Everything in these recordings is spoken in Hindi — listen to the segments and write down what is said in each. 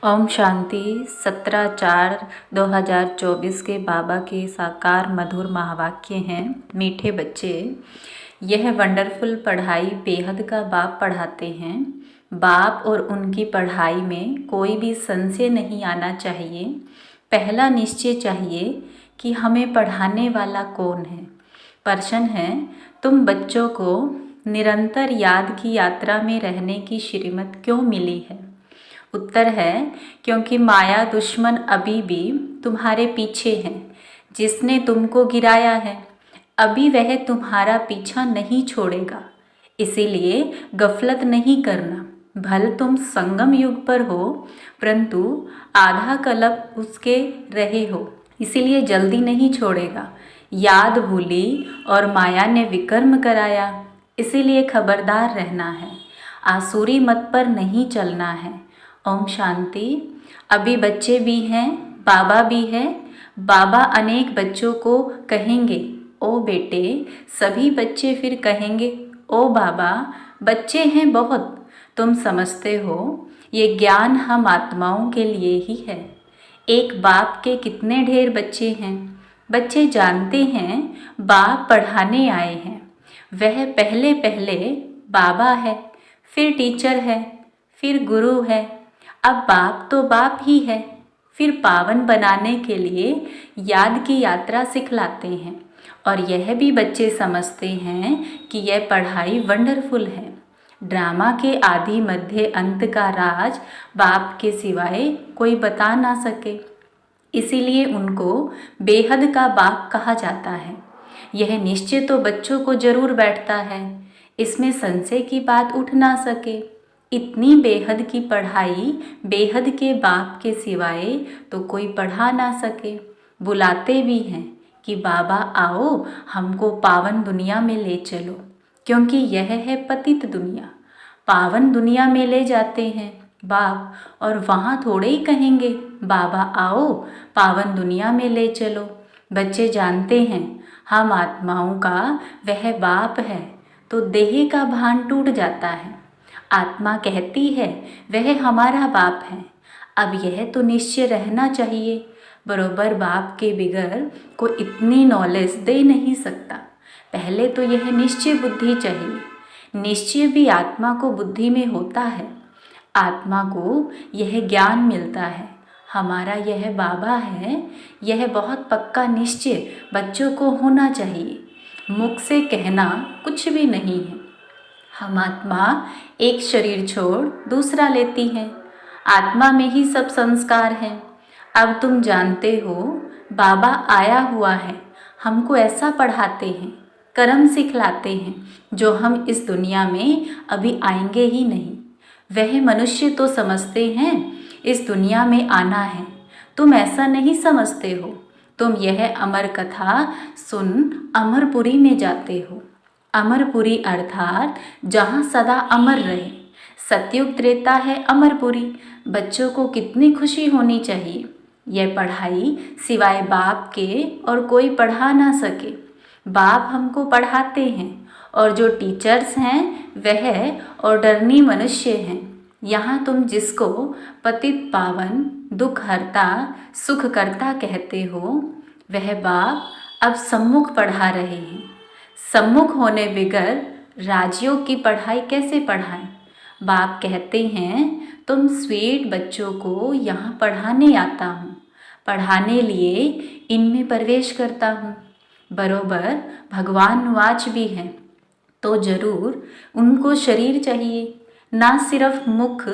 ओम शांति। 17/4/2024 के बाबा के साकार मधुर महावाक्य हैं। मीठे बच्चे, यह वंडरफुल पढ़ाई बेहद का बाप पढ़ाते हैं। बाप और उनकी पढ़ाई में कोई भी संशय नहीं आना चाहिए। पहला निश्चय चाहिए कि हमें पढ़ाने वाला कौन है। प्रश्न है, तुम बच्चों को निरंतर याद की यात्रा में रहने की श्रीमत क्यों मिली है? उत्तर है, क्योंकि माया दुश्मन अभी भी तुम्हारे पीछे है। जिसने तुमको गिराया है अभी वह तुम्हारा पीछा नहीं छोड़ेगा। इसीलिए गफलत नहीं करना। भले तुम संगम युग पर हो, परंतु आधा कल्प उसके रहे हो, इसीलिए जल्दी नहीं छोड़ेगा। याद भूली और माया ने विकर्म कराया, इसीलिए खबरदार रहना है। आसुरी मत पर नहीं चलना है। ओम शांति। अभी बच्चे भी हैं, बाबा भी है। बाबा अनेक बच्चों को कहेंगे, ओ बेटे। सभी बच्चे फिर कहेंगे, ओ बाबा। बच्चे हैं बहुत, तुम समझते हो। ये ज्ञान हम आत्माओं के लिए ही है। एक बाप के कितने ढेर बच्चे हैं। बच्चे जानते हैं बाप पढ़ाने आए हैं। वह पहले पहले बाबा है, फिर टीचर है, फिर गुरु है। अब बाप तो बाप ही है, फिर पावन बनाने के लिए याद की यात्रा सिखलाते हैं। और यह भी बच्चे समझते हैं कि यह पढ़ाई वंडरफुल है। ड्रामा के आदि मध्य अंत का राज बाप के सिवाय कोई बता ना सके, इसीलिए उनको बेहद का बाप कहा जाता है। यह निश्चय तो बच्चों को जरूर बैठता है, इसमें संशय की बात उठ ना सके। इतनी बेहद की पढ़ाई बेहद के बाप के सिवाय तो कोई पढ़ा ना सके। बुलाते भी हैं कि बाबा आओ, हमको पावन दुनिया में ले चलो, क्योंकि यह है पतित दुनिया। पावन दुनिया में ले जाते हैं बाप, और वहाँ थोड़े ही कहेंगे बाबा आओ पावन दुनिया में ले चलो। बच्चे जानते हैं हम आत्माओं का वह बाप है, तो देह का भान टूट जाता है। आत्मा कहती है वह हमारा बाप है। अब यह तो निश्चय रहना चाहिए, बरोबर बाप के बिगर कोई इतनी नॉलेज दे नहीं सकता। पहले तो यह निश्चय बुद्धि चाहिए। निश्चय भी आत्मा को बुद्धि में होता है। आत्मा को यह ज्ञान मिलता है, हमारा यह बाबा है। यह बहुत पक्का निश्चय बच्चों को होना चाहिए। मुख से कहना कुछ भी नहीं है। हम आत्मा एक शरीर छोड़ दूसरा लेती है। आत्मा में ही सब संस्कार हैं। अब तुम जानते हो बाबा आया हुआ है, हमको ऐसा पढ़ाते हैं, कर्म सिखलाते हैं जो हम इस दुनिया में अभी आएंगे ही नहीं। वह मनुष्य तो समझते हैं इस दुनिया में आना है, तुम ऐसा नहीं समझते हो। तुम यह अमर कथा सुन अमरपुरी में जाते हो। अमरपुरी अर्थात जहाँ सदा अमर रहे। सतयुग त्रेता है अमरपुरी। बच्चों को कितनी खुशी होनी चाहिए। यह पढ़ाई सिवाय बाप के और कोई पढ़ा ना सके। बाप हमको पढ़ाते हैं, और जो टीचर्स हैं वह ऑर्डरनी मनुष्य हैं। यहाँ तुम जिसको पतित पावन दुख हरता सुख करता कहते हो, वह बाप अब सम्मुख पढ़ा रहे हैं। सम्मुख होने बिगर राजयोग की पढ़ाई कैसे पढ़ाएं? बाप कहते हैं तुम स्वीट बच्चों को यहाँ पढ़ाने आता हूँ, पढ़ाने लिए इनमें प्रवेश करता हूँ। बरोबर भगवान वाच भी हैं, तो जरूर उनको शरीर चाहिए। ना सिर्फ मुख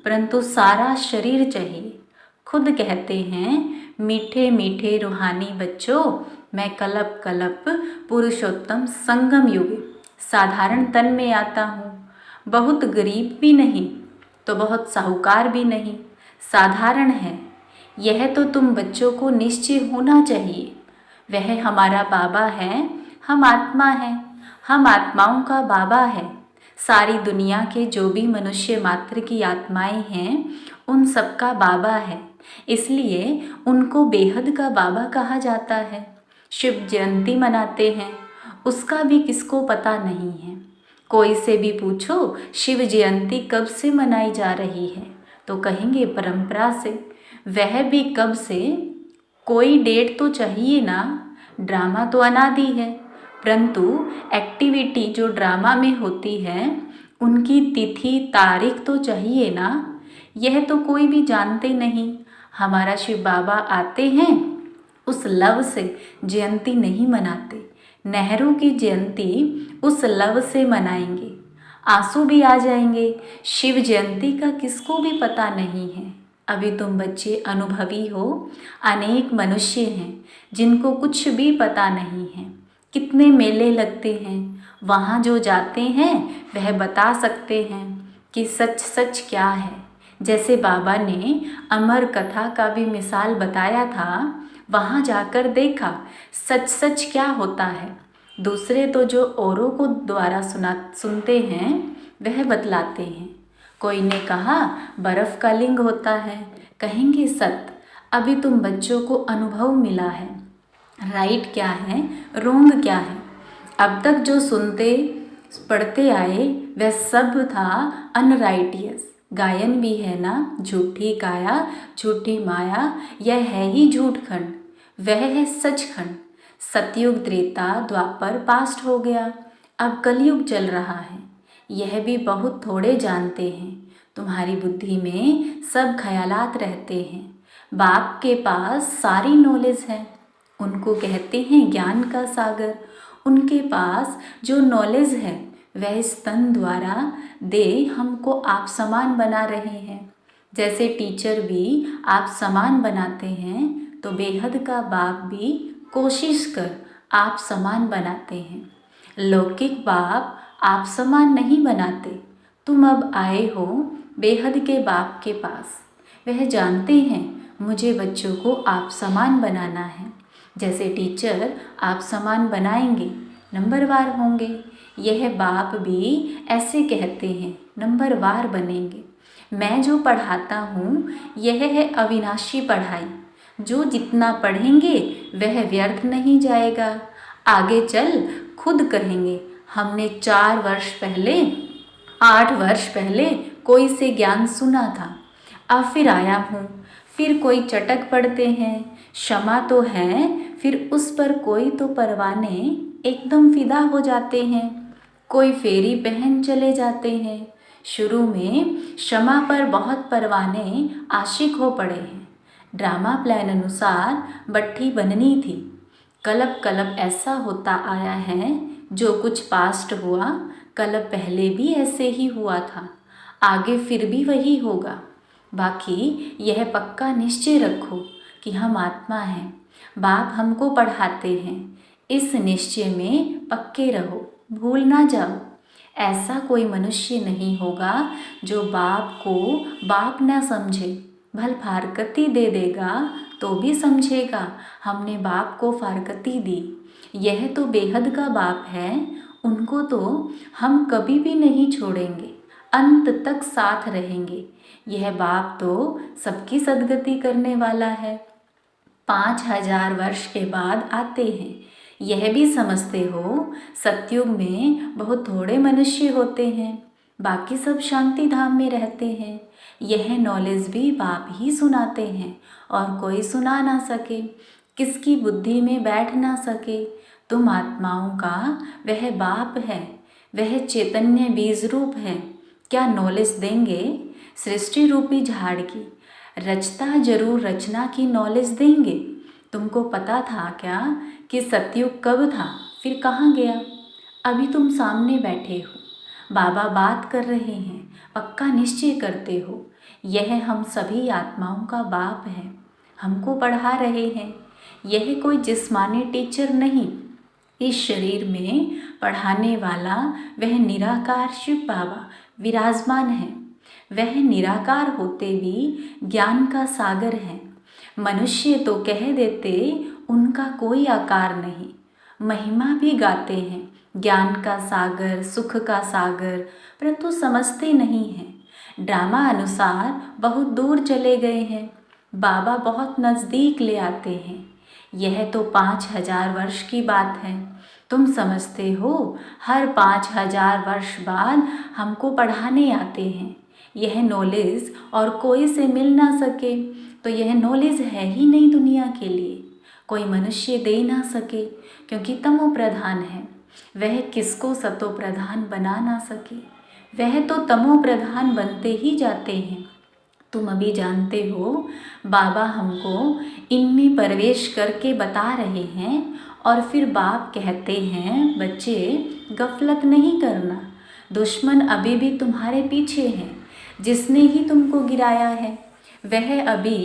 परंतु सारा शरीर चाहिए। खुद कहते हैं मीठे मीठे रूहानी बच्चों, मैं कल्प कल्प पुरुषोत्तम संगम युग साधारण तन में आता हूँ। बहुत गरीब भी नहीं तो बहुत साहूकार भी नहीं, साधारण है। यह तो तुम बच्चों को निश्चय होना चाहिए। वह हमारा बाबा है, हम आत्मा हैं। हम आत्माओं का बाबा है। सारी दुनिया के जो भी मनुष्य मात्र की आत्माएं हैं, उन सबका बाबा है। इसलिए उनको बेहद का बाबा कहा जाता है। शिव जयंती मनाते हैं, उसका भी किसको पता नहीं है। कोई से भी पूछो शिव जयंती कब से मनाई जा रही है, तो कहेंगे परंपरा से। वह भी कब से? कोई डेट तो चाहिए ना। ड्रामा तो अनादि है, परंतु एक्टिविटी जो ड्रामा में होती है उनकी तिथि तारीख तो चाहिए ना। यह तो कोई भी जानते नहीं। हमारा शिव बाबा आते हैं, उस लव से जयंती नहीं मनाते। नेहरू की जयंती उस लव से मनाएंगे। आंसू भी आ जाएंगे। शिव जयंती का किसको भी पता नहीं है। अभी तुम बच्चे अनुभवी हो। अनेक मनुष्य हैं जिनको कुछ भी पता नहीं है। कितने मेले लगते हैं, वहाँ जो जाते हैं वह बता सकते हैं कि सच सच क्या है। जैसे बाबा ने अमर कथा का भी मिसाल बताया था, वहाँ जाकर देखा सच सच क्या होता है। दूसरे तो जो औरों को द्वारा सुनते हैं वह बतलाते हैं। कोई ने कहा बर्फ़ का लिंग होता है, कहेंगे सत्य। अभी तुम बच्चों को अनुभव मिला है, राइट क्या है, रोंग क्या है। अब तक जो सुनते पढ़ते आए वह सब था अनराइटियस। गायन भी है ना, झूठी काया झूठी माया, यह है ही झूठ खंड, वह है सच खंड। सतयुग त्रेता द्वापर पास्ट हो गया, अब कलयुग चल रहा है। यह भी बहुत थोड़े जानते हैं। तुम्हारी बुद्धि में सब ख्यालात रहते हैं। बाप के पास सारी नॉलेज है, उनको कहते हैं ज्ञान का सागर। उनके पास जो नॉलेज है वह स्तन द्वारा दे हमको आप समान बना रहे हैं। जैसे टीचर भी आप समान बनाते हैं, तो बेहद का बाप भी कोशिश कर आप समान बनाते हैं। लौकिक बाप आप समान नहीं बनाते। तुम अब आए हो बेहद के बाप के पास। वह जानते हैं मुझे बच्चों को आप समान बनाना है। जैसे टीचर आप समान बनाएंगे, नंबरवार होंगे। यह बाप भी ऐसे कहते हैं, नंबरवार बनेंगे। मैं जो पढ़ाता हूँ यह है अविनाशी पढ़ाई। जो जितना पढ़ेंगे वह व्यर्थ नहीं जाएगा। आगे चल खुद कहेंगे हमने 4 वर्ष पहले 8 वर्ष पहले कोई से ज्ञान सुना था, अब फिर आया हूँ। फिर कोई चटक पड़ते हैं, क्षमा तो है, फिर उस पर कोई तो परवाने एकदम फिदा हो जाते हैं। कोई फेरी पहन चले जाते हैं। शुरू में क्षमा पर बहुत परवाने आशिक हो पड़े हैं। ड्रामा प्लान अनुसार बट्ठी बननी थी। कलब कलब ऐसा होता आया है, जो कुछ पास्ट हुआ कलब पहले भी ऐसे ही हुआ था, आगे फिर भी वही होगा। बाकी यह पक्का निश्चय रखो कि हम आत्मा हैं, बाप हमको पढ़ाते हैं। इस निश्चय में पक्के रहो, भूल ना जाओ। ऐसा कोई मनुष्य नहीं होगा जो बाप को बाप ना समझे। भल फारकती दे देगा तो भी समझेगा हमने बाप को फारकती दी। यह तो बेहद का बाप है, उनको तो हम कभी भी नहीं छोड़ेंगे, अंत तक साथ रहेंगे। यह बाप तो सबकी सद्गति करने वाला है। 5000 वर्ष के बाद आते हैं। यह भी समझते हो सतयुग में बहुत थोड़े मनुष्य होते हैं, बाकी सब शांति धाम में रहते हैं। यह नॉलेज भी बाप ही सुनाते हैं और कोई सुना ना सके, किसकी बुद्धि में बैठ ना सके। तुम आत्माओं का वह बाप है, वह चैतन्य बीज रूप है। क्या नॉलेज देंगे? सृष्टि रूपी झाड़ की रचता जरूर रचना की नॉलेज देंगे। तुमको पता था क्या कि सतयुग कब था, फिर कहाँ गया? अभी तुम सामने बैठे हो, बाबा बात कर रहे हैं, पक्का निश्चय करते हो यह हम सभी आत्माओं का बाप है, हमको पढ़ा रहे हैं। यह कोई जिस्मानी टीचर नहीं, इस शरीर में पढ़ाने वाला वह निराकार शिव बाबा विराजमान है। वह निराकार होते भी ज्ञान का सागर है। मनुष्य तो कह देते उनका कोई आकार नहीं, महिमा भी गाते हैं ज्ञान का सागर, सुख का सागर, परंतु समझते नहीं हैं। ड्रामा अनुसार बहुत दूर चले गए हैं, बाबा बहुत नज़दीक ले आते हैं। यह तो 5000 वर्ष की बात है। तुम समझते हो हर 5000 वर्ष बाद हमको पढ़ाने आते हैं। यह नॉलेज और कोई से मिल ना सके तो यह नॉलेज है ही नहीं दुनिया के लिए, कोई मनुष्य दे ना सके क्योंकि तमो प्रधान है। वह किसको सतो प्रधान बना ना सके, वह तो तमो प्रधान बनते ही जाते हैं। तुम अभी जानते हो बाबा हमको इनमें प्रवेश करके बता रहे हैं और फिर बाप कहते हैं बच्चे गफलत नहीं करना, दुश्मन अभी भी तुम्हारे पीछे है। जिसने ही तुमको गिराया है वह अभी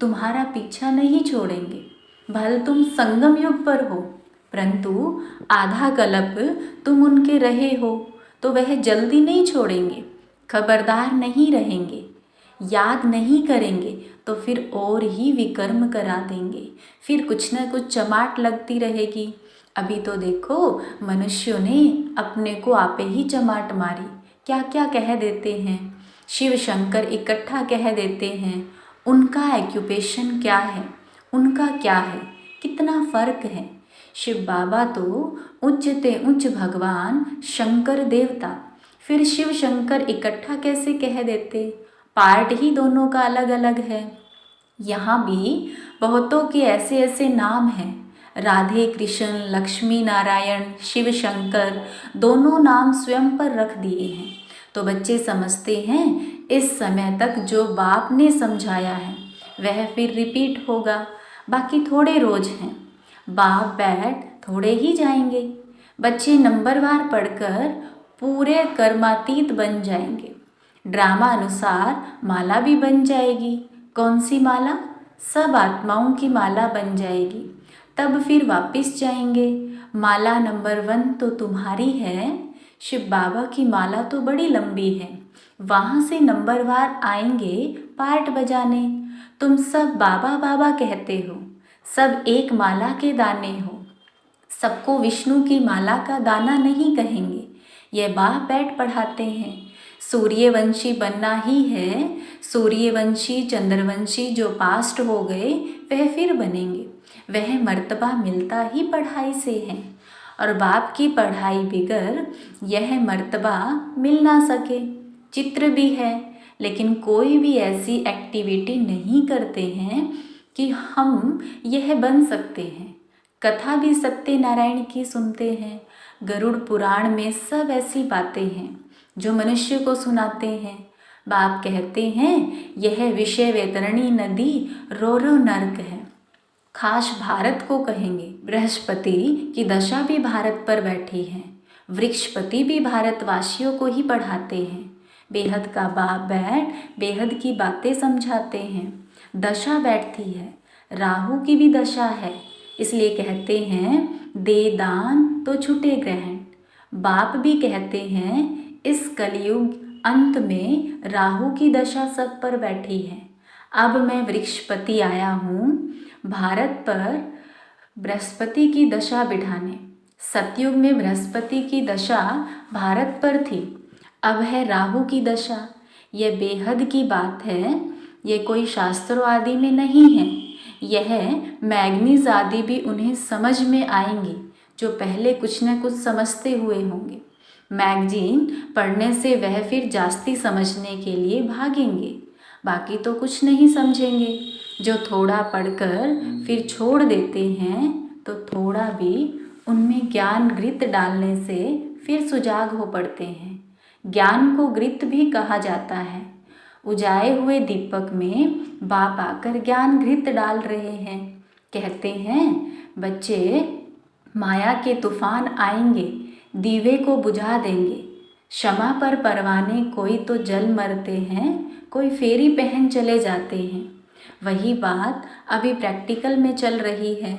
तुम्हारा पीछा नहीं छोड़ेंगे। भले तुम संगम युग पर हो परंतु आधा कल्प तुम उनके रहे हो तो वह जल्दी नहीं छोड़ेंगे। खबरदार नहीं रहेंगे, याद नहीं करेंगे तो फिर और ही विकर्म करा देंगे, फिर कुछ न कुछ चमाट लगती रहेगी। अभी तो देखो मनुष्यों ने अपने को आपे ही चमाट मारी, क्या क्या कह देते हैं, शिव शंकर इकट्ठा कह देते हैं। उनका एक्यूपेशन क्या है, उनका क्या है, कितना फ़र्क है। शिव बाबा तो उच्चते उच्च भगवान शंकर देवता, फिर शिव शंकर इकट्ठा कैसे कह देते, पार्ट ही दोनों का अलग अलग है। यहाँ भी बहुतों के ऐसे ऐसे नाम हैं, राधे कृष्ण, लक्ष्मी नारायण, शिव शंकर, दोनों नाम स्वयं पर रख दिए हैं। तो बच्चे समझते हैं इस समय तक जो बाप ने समझाया है वह फिर रिपीट होगा। बाकी थोड़े रोज हैं, बाप बैठ थोड़े ही जाएंगे। बच्चे नंबरवार पढ़कर पूरे कर्मातीत बन जाएंगे। ड्रामा अनुसार माला भी बन जाएगी। कौन सी माला? सब आत्माओं की माला बन जाएगी। तब फिर वापस जाएंगे। माला नंबर 1 तो तुम्हारी है। शिव बाबा की माला तो बड़ी लंबी है, वहाँ से नंबरवार आएंगे पार्ट बजाने। तुम सब बाबा बाबा कहते हो, सब एक माला के दाने हो, सबको विष्णु की माला का दाना नहीं कहेंगे। यह बाप बैठ पढ़ाते हैं। सूर्यवंशी बनना ही है। सूर्यवंशी चंद्रवंशी जो पास्ट हो गए वह फिर बनेंगे। वह मर्तबा मिलता ही पढ़ाई से है और बाप की पढ़ाई बिगर यह मर्तबा मिल ना सके। चित्र भी है लेकिन कोई भी ऐसी एक्टिविटी नहीं करते हैं कि हम यह बन सकते हैं। कथा भी सत्यनारायण की सुनते हैं। गरुड़ पुराण में सब ऐसी बातें हैं जो मनुष्य को सुनाते हैं। बाप कहते हैं यह विषय वैतरणी नदी रो रो नर्क है। खास भारत को कहेंगे। बृहस्पति की दशा भी भारत पर बैठी है। वृक्षपति भी भारतवासियों को ही पढ़ाते हैं। बेहद का बाप बैठ बेहद की बातें समझाते हैं। दशा बैठती है, राहु की भी दशा है, इसलिए कहते हैं दे दान तो छूटे ग्रहण। बाप भी कहते हैं इस कलयुग अंत में राहु की दशा सब पर बैठी है। अब मैं वृक्षपति आया हूँ भारत पर बृहस्पति की दशा बिठाने। सतयुग में बृहस्पति की दशा भारत पर थी, अब है राहु की दशा। यह बेहद की बात है, ये कोई शास्त्रों आदि में नहीं है। यह मैगनीज आदि भी उन्हें समझ में आएंगी जो पहले कुछ न कुछ समझते हुए होंगे। मैगजीन पढ़ने से वह फिर जास्ती समझने के लिए भागेंगे, बाकी तो कुछ नहीं समझेंगे। जो थोड़ा पढ़कर फिर छोड़ देते हैं तो थोड़ा भी उनमें ज्ञान घृत डालने से फिर सुजाग हो पड़ते हैं। ज्ञान को घृत भी कहा जाता है। उजाए हुए दीपक में बाप आकर ज्ञान घृत डाल रहे हैं। कहते हैं बच्चे माया के तूफान आएंगे, दीवे को बुझा देंगे। क्षमा पर परवाने कोई तो जल मरते हैं, कोई फेरी पहन चले जाते हैं। वही बात अभी प्रैक्टिकल में चल रही है।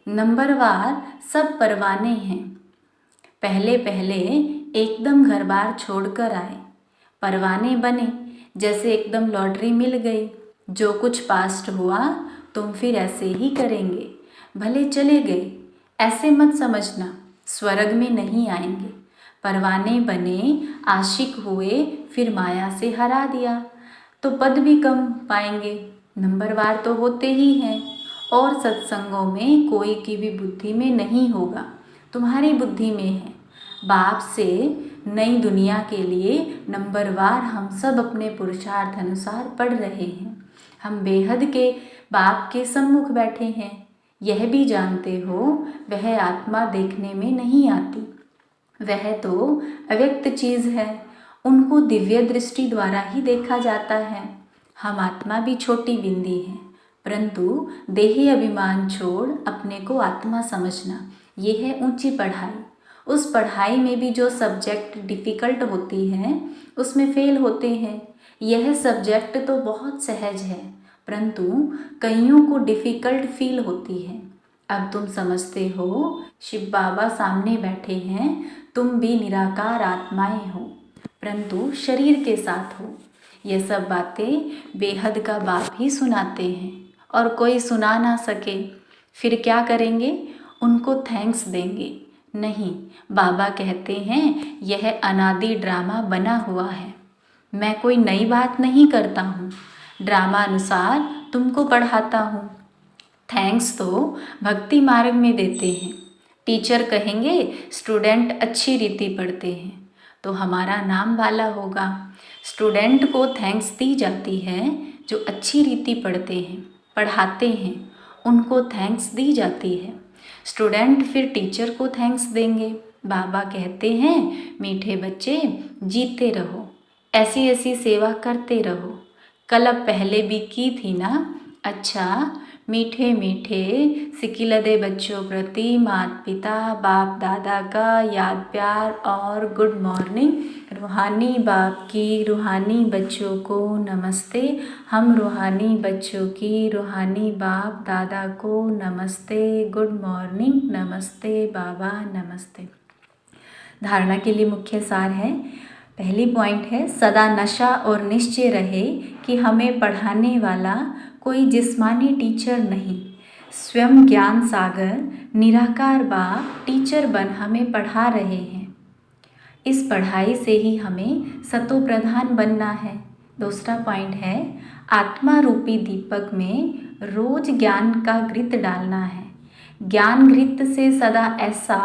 नंबरवार सब परवाने हैं। पहले पहले एकदम घर बार छोड़कर आए, परवाने बने, जैसे एकदम लॉटरी मिल गई। जो कुछ पास्ट हुआ तुम फिर ऐसे ही करेंगे। भले चले गए ऐसे मत समझना, स्वर्ग में नहीं आएंगे। परवाने बने, आशिक हुए, फिर माया से हरा दिया तो पद भी कम पाएंगे। नंबरवार तो होते ही हैं। और सत्संगों में कोई की भी बुद्धि में नहीं होगा, तुम्हारी बुद्धि में है। बाप से नई दुनिया के लिए नंबरवार हम सब अपने पुरुषार्थ अनुसार पढ़ रहे हैं। हम बेहद के बाप के सम्मुख बैठे हैं। यह भी जानते हो वह आत्मा देखने में नहीं आती, वह तो अव्यक्त चीज़ है, उनको दिव्य दृष्टि द्वारा ही देखा जाता है। हम आत्मा भी छोटी बिंदी हैं, परंतु देही अभिमान छोड़ अपने को आत्मा समझना, ये है ऊंची पढ़ाई। उस पढ़ाई में भी जो सब्जेक्ट डिफ़िकल्ट होती हैं उसमें फेल होते हैं। यह सब्जेक्ट तो बहुत सहज है, परंतु कईयों को डिफ़िकल्ट फील होती है। अब तुम समझते हो शिव बाबा सामने बैठे हैं, तुम भी निराकार आत्माएं हो, परंतु शरीर के साथ हो। ये सब बातें बेहद का बाप ही सुनाते हैं, और कोई सुना ना सके फिर क्या करेंगे? उनको थैंक्स देंगे? नहीं, बाबा कहते हैं यह अनादि ड्रामा बना हुआ है। मैं कोई नई बात नहीं करता हूँ, ड्रामा अनुसार तुमको पढ़ाता हूँ। थैंक्स तो भक्ति मार्ग में देते हैं। टीचर कहेंगे स्टूडेंट अच्छी रीति पढ़ते हैं तो हमारा नाम वाला होगा। स्टूडेंट को थैंक्स दी जाती है जो अच्छी रीति पढ़ते हैं, पढ़ाते हैं, उनको थैंक्स दी जाती है। स्टूडेंट फिर टीचर को थैंक्स देंगे। बाबा कहते हैं मीठे बच्चे जीते रहो, ऐसी ऐसी सेवा करते रहो। कल अब पहले भी की थी ना। अच्छा, मीठे मीठे सिकिलदे बच्चों प्रति माता पिता बाप दादा का याद प्यार और गुड मॉर्निंग। रूहानी बाप की रूहानी बच्चों को नमस्ते। हम रूहानी बच्चों की रूहानी बाप दादा को नमस्ते, गुड मॉर्निंग, नमस्ते बाबा, नमस्ते। धारणा के लिए मुख्य सार है। पहली पॉइंट है, सदा नशा और निश्चय रहे कि हमें पढ़ाने वाला कोई जिस्मानी टीचर नहीं, स्वयं ज्ञान सागर निराकार बाप टीचर बन हमें पढ़ा रहे हैं। इस पढ़ाई से ही हमें सतो प्रधान बनना है। दूसरा पॉइंट है, आत्मा रूपी दीपक में रोज ज्ञान का घृत डालना है। ज्ञान घृत से सदा ऐसा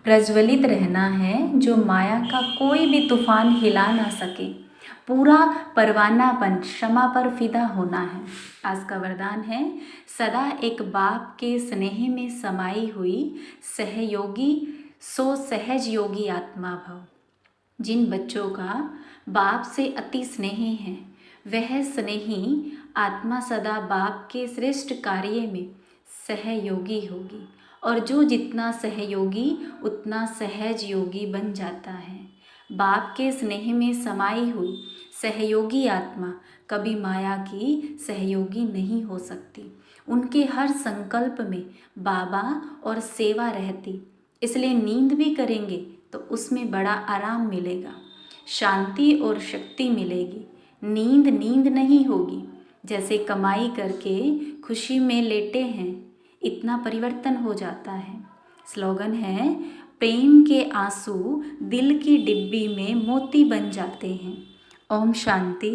प्रज्वलित रहना है जो माया का कोई भी तूफान हिला ना सके। पूरा परवानापन क्षमा पर फिदा होना है। आज का वरदान है, सदा एक बाप के स्नेह में समाई हुई सहयोगी सो सहज योगी आत्मा भव। जिन बच्चों का बाप से अति स्नेह है, वह स्नेही आत्मा सदा बाप के श्रेष्ठ कार्य में सहयोगी होगी, और जो जितना सहयोगी उतना सहज योगी बन जाता है। बाप के स्नेह में समाई हुई सहयोगी आत्मा कभी माया की सहयोगी नहीं हो सकती। उनके हर संकल्प में बाबा और सेवा रहती, इसलिए नींद भी करेंगे तो उसमें बड़ा आराम मिलेगा, शांति और शक्ति मिलेगी। नींद नहीं होगी। जैसे कमाई करके खुशी में लेटे हैं, इतना परिवर्तन हो जाता है। स्लोगन है, प्रेम के आंसू दिल की डिब्बी में मोती बन जाते हैं। ओम शांति।